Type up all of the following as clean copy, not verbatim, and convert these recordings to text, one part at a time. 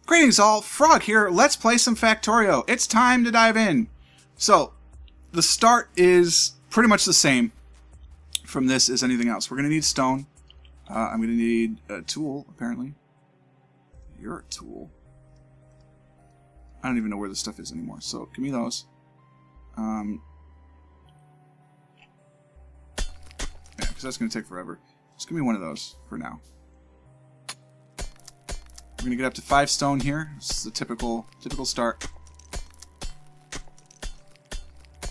Greetings all, Frog here. Let's play some Factorio. It's time to dive in. So, the start is pretty much the same from this as anything else. We're going to need stone. I'm going to need a tool, apparently. You're a tool. I don't even know where this stuff is anymore, so give me those. Yeah, because that's going to take forever. Just give me one of those for now. We're going to get up to 5 stone here. This is the typical start.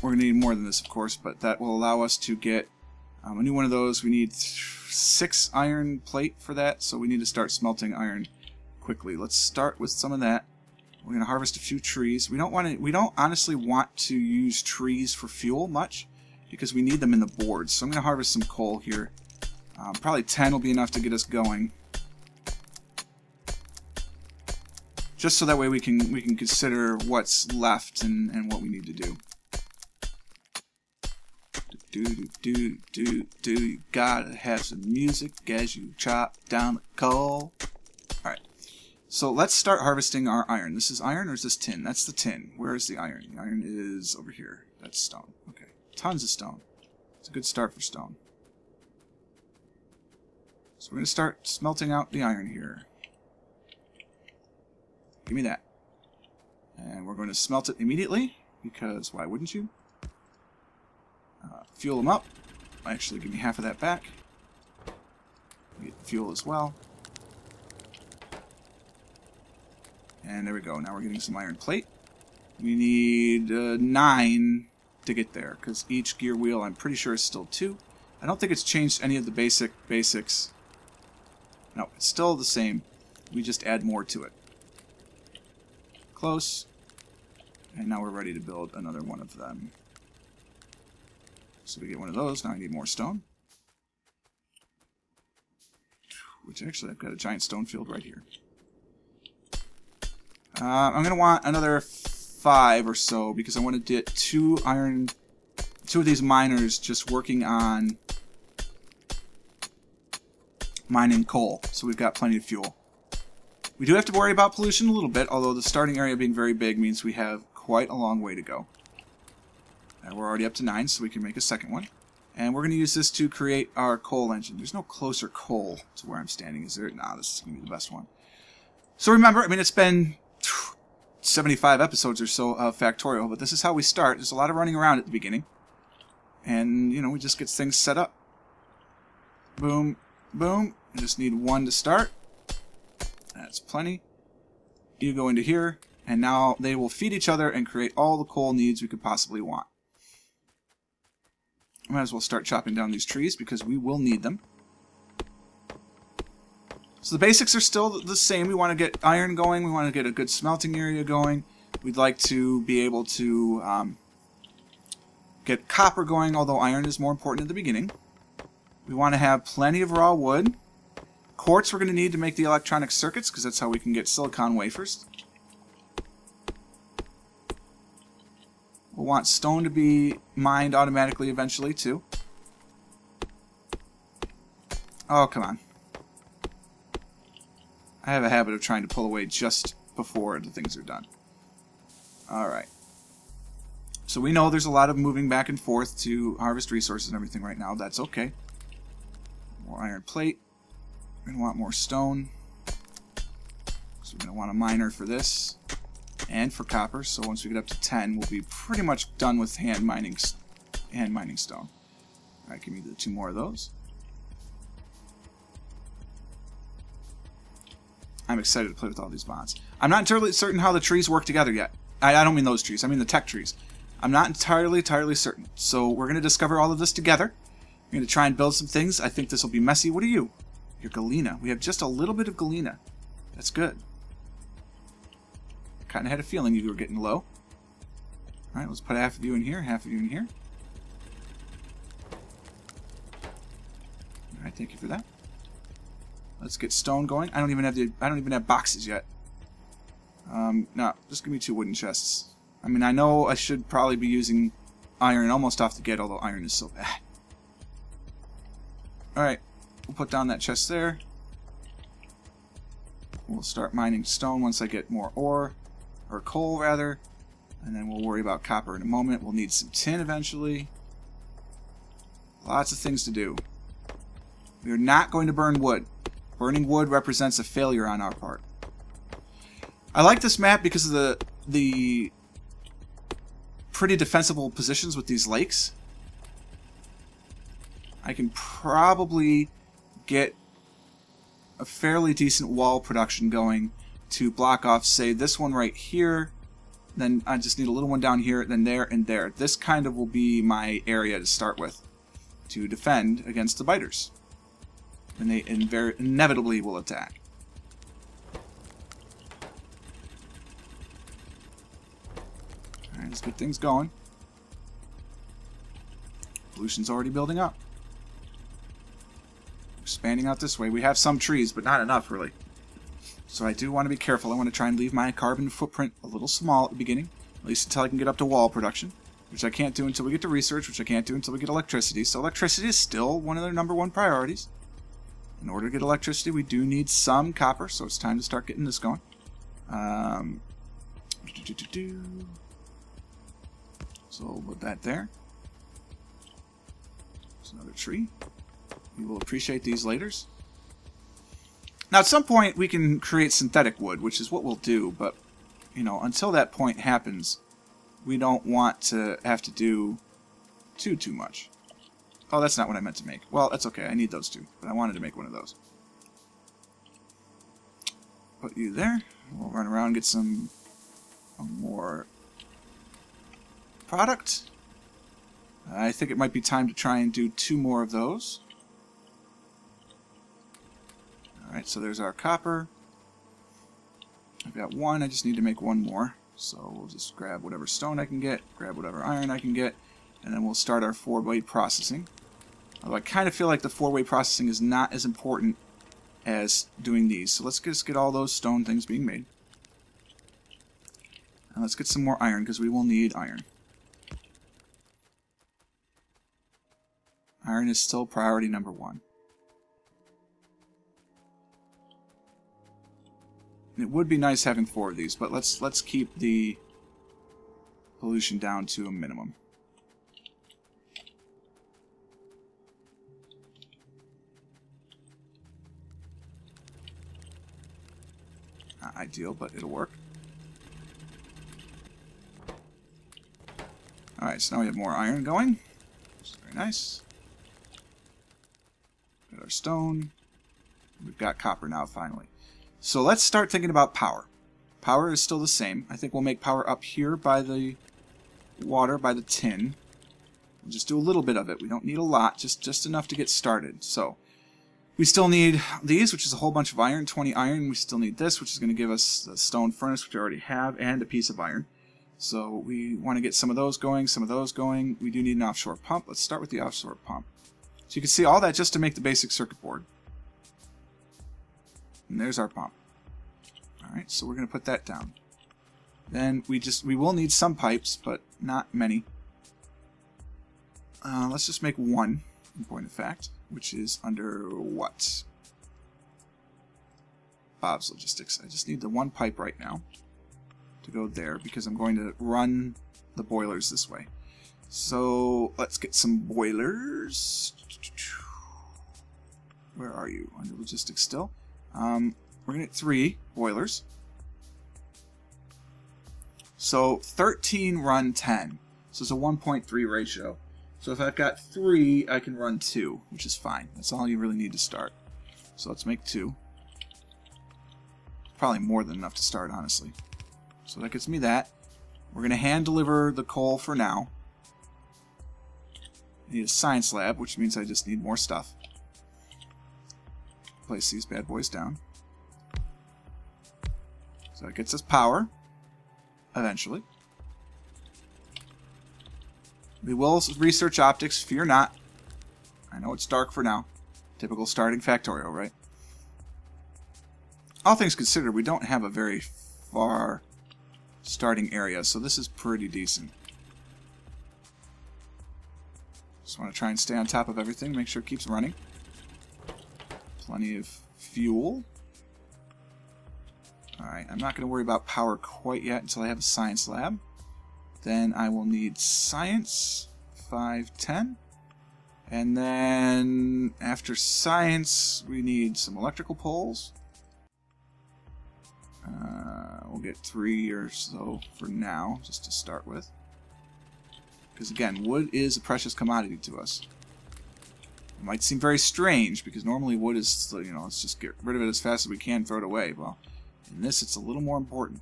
We're going to need more than this, of course, but that will allow us to get a new one of those. We need 6 iron plate for that, so we need to start smelting iron quickly. Let's start with some of that. We're going to harvest a few trees. We don't honestly want to use trees for fuel much because we need them in the boards. So I'm going to harvest some coal here. Probably 10 will be enough to get us going. Just so that way we can consider what's left and what we need to do. You gotta have some music as you chop down the coal. Alright, so let's start harvesting our iron. This is iron or is this tin? That's the tin. Where is the iron? The iron is over here. That's stone. Okay, tons of stone. It's a good start for stone. So we're going to start smelting out the iron here. Give me that. And we're going to smelt it immediately, because why wouldn't you? Fuel them up. Actually, give me half of that back. Get the fuel as well. And there we go. Now we're getting some iron plate. We need 9 to get there, because each gear wheel, I'm pretty sure, is still 2. I don't think it's changed any of the basics. No, it's still the same. We just add more to it. Close. And now we're ready to build another one of them. So we get one of those. Now I need more stone. Which actually, I've got a giant stone field right here. I'm going to want another 5 or so because I want to get 2 of these miners just working on mining coal. So we've got plenty of fuel. We do have to worry about pollution a little bit, although the starting area being very big means we have quite a long way to go. We're already up to 9, so we can make a second one. And we're going to use this to create our coal engine. There's no closer coal to where I'm standing, is there? Nah, this is going to be the best one. So remember, I mean, it's been 75 episodes or so of Factorio, but this is how we start. There's a lot of running around at the beginning. And, you know, we just get things set up. Boom, boom. I just need 1 to start. That's plenty. You go into here, and now they will feed each other and create all the coal needs we could possibly want. Might as well start chopping down these trees because we will need them. So the basics are still the same. We want to get iron going. We want to get a good smelting area going. We'd like to be able to get copper going, although iron is more important at the beginning. We want to have plenty of raw wood. Quartz we're going to need to make the electronic circuits, because that's how we can get silicon wafers. We'll want stone to be mined automatically eventually, too. Oh, come on. I have a habit of trying to pull away just before the things are done. Alright. So we know there's a lot of moving back and forth to harvest resources and everything right now. That's okay. More iron plate. We're going to want more stone. So we're going to want a miner for this. And for copper. So once we get up to 10, we'll be pretty much done with hand mining stone. Alright, give me the 2 more of those. I'm excited to play with all these bonds. I'm not entirely certain how the trees work together yet. I don't mean those trees. I mean the tech trees. I'm not entirely certain. So we're going to discover all of this together. We're going to try and build some things. I think this will be messy. What are you? You're galena. We have just a little bit of galena. That's good. Kind of had a feeling you were getting low. Alright, let's put half of you in here, half of you in here. Alright, thank you for that. Let's get stone going. I don't even have boxes yet. No, just give me 2 wooden chests. I mean, I know I should probably be using iron almost off the get, although iron is so bad. Alright, we'll put down that chest there. We'll start mining stone once I get more ore, or coal rather, and then we'll worry about copper in a moment. We'll need some tin eventually. Lots of things to do. We are not going to burn wood. Burning wood represents a failure on our part. I like this map because of the pretty defensible positions with these lakes. I can probably get a fairly decent wall production going to block off, say, this one right here. Then I just need a little one down here, then there and there. This kind of will be my area to start with to defend against the biters. And they inevitably will attack. Alright, let's get things going. Pollution's already building up. Expanding out this way. We have some trees, but not enough, really. So I do want to be careful. I want to try and leave my carbon footprint a little small at the beginning, at least until I can get up to wall production, which I can't do until we get to research, which I can't do until we get electricity. So electricity is still one of their #1 priorities. In order to get electricity, we do need some copper, so it's time to start getting this going. So we'll put that there. There's another tree. We will appreciate these later. Now, at some point, we can create synthetic wood, which is what we'll do, but, you know, until that point happens, we don't want to have to do too much. Oh, that's not what I meant to make. Well, that's okay. I need those two, but I wanted to make one of those. Put you there. We'll run around and get some more product. I think it might be time to try and do 2 more of those. Alright, so there's our copper. I've got 1, I just need to make 1 more. So we'll just grab whatever stone I can get, grab whatever iron I can get, and then we'll start our 4-way processing. Although I kind of feel like the 4-way processing is not as important as doing these. So let's just get all those stone things being made. And let's get some more iron, because we will need iron. Iron is still priority #1. It would be nice having 4 of these, but let's keep the pollution down to a minimum. Not ideal, but it'll work. Alright, so now we have more iron going. Which is very nice. Got our stone. We've got copper now, finally. So let's start thinking about power. Power is still the same. I think we'll make power up here by the water, by the tin. We'll just do a little bit of it. We don't need a lot, just enough to get started. So we still need these, which is a whole bunch of iron, 20 iron. We still need this, which is going to give us the stone furnace, which we already have, and a piece of iron. So we want to get some of those going, some of those going. We do need an offshore pump. Let's start with the offshore pump. So you can see all that just to make the basic circuit board. And there's our pump. Alright, so we're going to put that down. Then we will need some pipes, but not many. Let's just make 1, in point of fact, which is under what? Bob's Logistics. I just need the 1 pipe right now to go there, because I'm going to run the boilers this way. So let's get some boilers. Where are you? Under Logistics still. We're going to get 3 boilers. So 13 run 10. So it's a 1.3 ratio. So if I've got 3, I can run 2, which is fine. That's all you really need to start. So let's make 2. Probably more than enough to start, honestly. So that gets me that. We're going to hand deliver the coal for now. I need a science lab, which means I just need more stuff. Place these bad boys down. So that gets us power, eventually. We will research optics, fear not. I know it's dark for now. Typical starting Factorio, right? All things considered, we don't have a very far starting area, so this is pretty decent. Just want to try and stay on top of everything, make sure it keeps running. Plenty of fuel. Alright, I'm not going to worry about power quite yet until I have a science lab. Then I will need science, 510. And then after science, we need some electrical poles. We'll get 3 or so for now, just to start with. Because again, wood is a precious commodity to us. It might seem very strange, because normally wood is, you know, let's just get rid of it as fast as we can, throw it away. Well, in this, it's a little more important.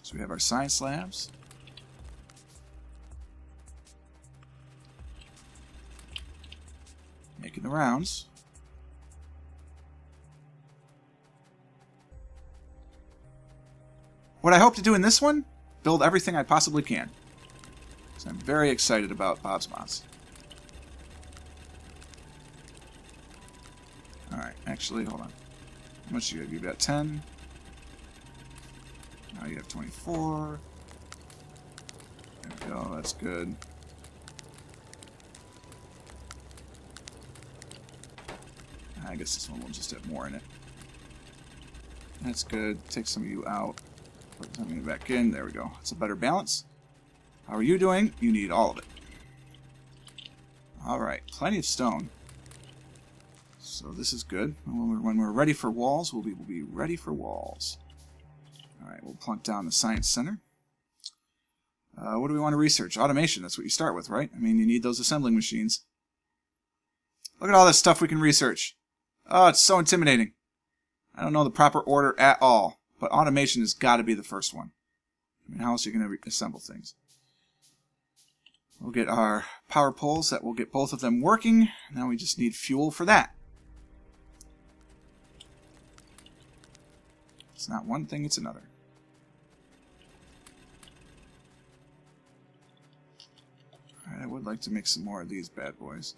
So we have our science labs. Making the rounds. What I hope to do in this one, build everything I possibly can. So I'm very excited about Bob's Mods. Alright, actually, hold on. How much do you have? You've got 10. Now you have 24. There we go, that's good. I guess this one will just have more in it. That's good. Take some of you out. Put some of you back in. There we go. It's a better balance. How are you doing? You need all of it. Alright, plenty of stone. So this is good. When we're ready for walls, we'll be ready for walls. Alright, we'll plunk down the Science Center. What do we want to research? Automation, that's what you start with, right? I mean, you need those assembling machines. Look at all this stuff we can research. Oh, it's so intimidating. I don't know the proper order at all. But automation has got to be the first one. I mean, how else are you going to assemble things? We'll get our power poles. That will get both of them working. Now we just need fuel for that. It's not one thing, it's another. Alright, I would like to make some more of these bad boys.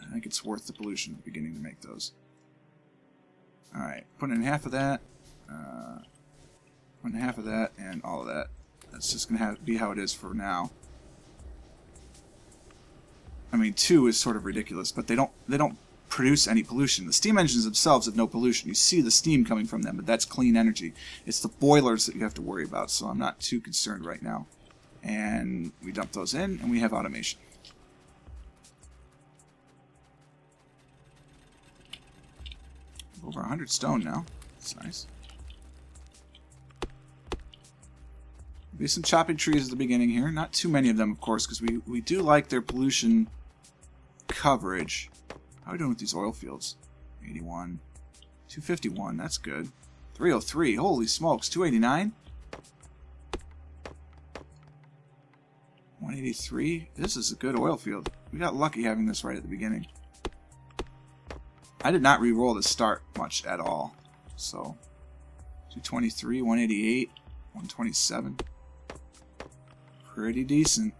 I think it's worth the pollution at the beginning to make those. Alright, put in half of that, put in half of that, and all of that. That's just going to be how it is for now. I mean, 2 is sort of ridiculous, but they don't produce any pollution. The steam engines themselves have no pollution. You see the steam coming from them, but that's clean energy. It's the boilers that you have to worry about, so I'm not too concerned right now. And we dump those in, and we have automation. Over 100 stone now. That's nice. Maybe some chopping trees at the beginning here. Not too many of them, of course, because we do like their pollution coverage. How are we doing with these oil fields? 81. 251. That's good. 303. Holy smokes. 289. 183. This is a good oil field. We got lucky having this right at the beginning. I did not re-roll the start much at all. So, 223, 188, 127. Pretty decent.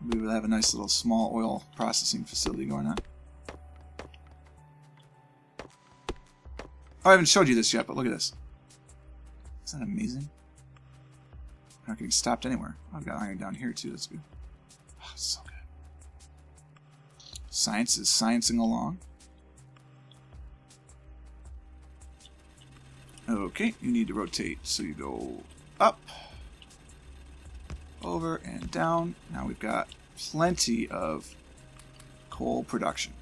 We will have a nice little small oil processing facility going on. Oh, I haven't showed you this yet, but look at this. Isn't that amazing? I'm not getting stopped anywhere. I've got iron down here too, that's good. Oh, it's so good. Science is sciencing along. Okay, you need to rotate, so you go up, over, and down. Now we've got plenty of coal production.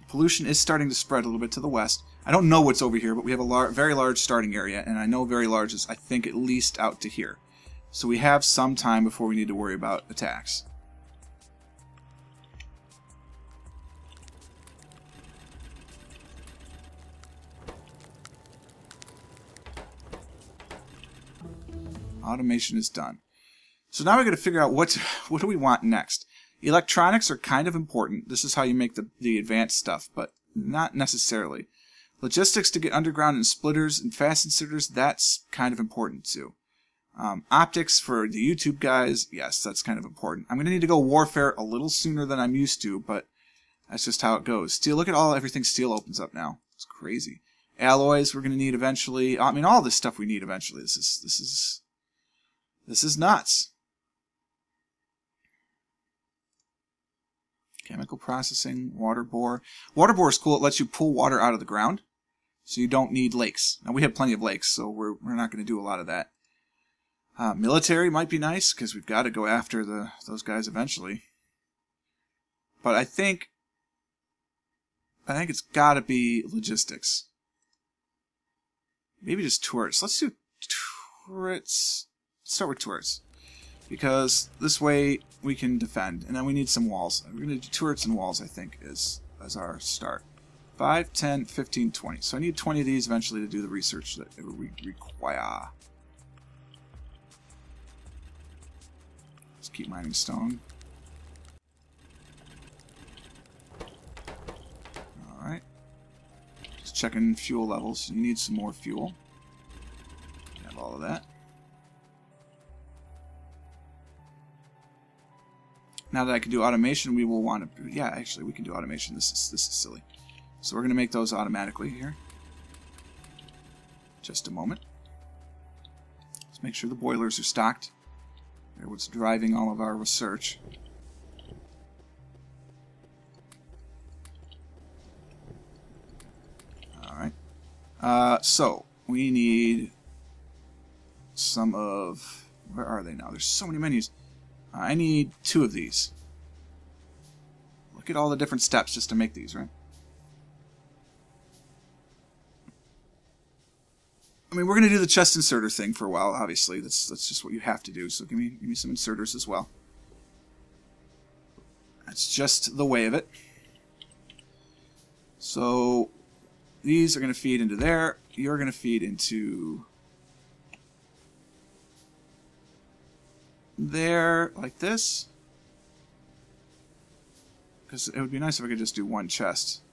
Pollution is starting to spread a little bit to the west. I don't know what's over here, but we have a very large starting area, and I know very large is, I think, at least out to here. So we have some time before we need to worry about attacks. Automation is done. So now we're going to figure out what do we want next. Electronics are kind of important. This is how you make the advanced stuff, but not necessarily. Logistics to get underground and splitters and fast inserters, that's kind of important too. Optics for the YouTube guys, yes, that's kind of important. I'm going to need to go warfare a little sooner than I'm used to, but that's just how it goes. Steel, look at everything steel opens up now. It's crazy. Alloys we're going to need eventually. I mean, all this stuff we need eventually. This is nuts. Chemical processing, water bore. Water bore is cool. It lets you pull water out of the ground, so you don't need lakes. Now, we have plenty of lakes, so we're not going to do a lot of that. Military might be nice, because we've got to go after those guys eventually. But I think it's got to be logistics. Maybe just turrets. Let's do turrets. Let's start with turrets. Because this way we can defend. And then we need some walls. We're going to do turrets and walls, I think, as our start. 5, 10, 15, 20. So I need 20 of these eventually to do the research that we require. Let's keep mining stone. Alright. Just checking fuel levels. You need some more fuel. Have all of that. Now that I can do automation, we will want to... Yeah, actually, we can do automation. This is silly. So we're going to make those automatically here. Just a moment. Let's make sure the boilers are stocked. They're what's driving all of our research. Alright. So, we need some of... Where are they now? There's so many menus. I need 2 of these. Look at all the different steps just to make these, right? I mean, we're going to do the chest inserter thing for a while, obviously. That's just what you have to do. So give me some inserters as well. That's just the way of it. So these are going to feed into there. You're going to feed into there, like this. Because it would be nice if I could just do one chest.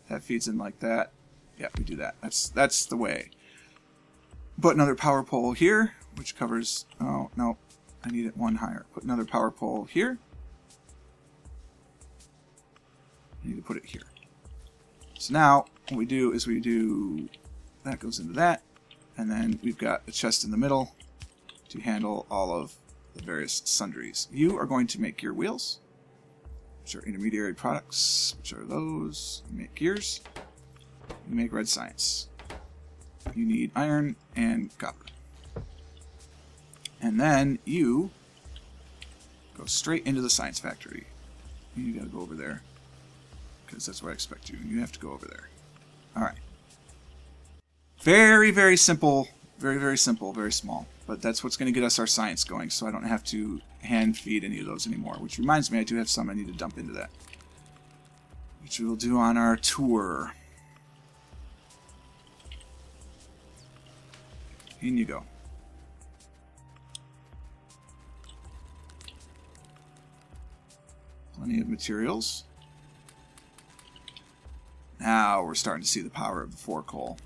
That feeds in like that. Yeah, we do that. That's the way. Put another power pole here, which covers... Oh, no. I need it one higher. Put another power pole here. I need to put it here. So now, what we do is we do... That goes into that. And then we've got a chest in the middle to handle all of the various sundries. You are going to make your wheels, which are intermediary products, which are those. You make gears. You make red science. You need iron and copper. And then you go straight into the science factory. You gotta go over there, because that's what I expect you. You have to go over there. Alright. Very, very simple. Very, very simple. Very small. But that's what's going to get us our science going, so I don't have to hand feed any of those anymore. Which reminds me, I do have some I need to dump into that, which we will do on our tour. In you go. Plenty of materials. Now we're starting to see the power of the 4 coal.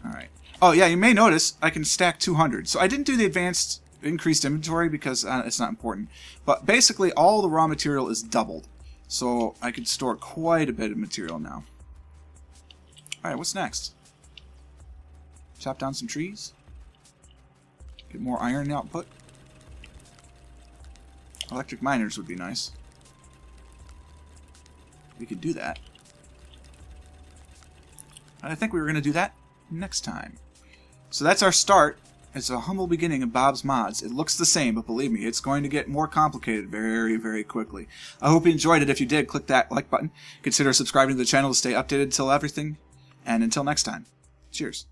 Alright. Oh yeah, you may notice I can stack 200. So I didn't do the advanced increased inventory because it's not important. But basically all the raw material is doubled. So I could store quite a bit of material now. Alright, what's next? Chop down some trees. Get more iron output. Electric miners would be nice. We could do that. And I think we were going to do that next time. So that's our start. It's a humble beginning of Bob's Mods. It looks the same, but believe me, it's going to get more complicated very, very quickly. I hope you enjoyed it. If you did, click that like button. Consider subscribing to the channel to stay updated until everything. And until next time, cheers.